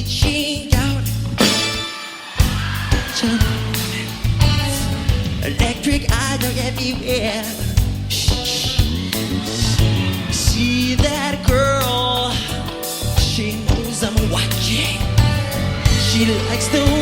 reaching out. Electric eyes are everywhere. See that girl? She knows I'm watching. She likes the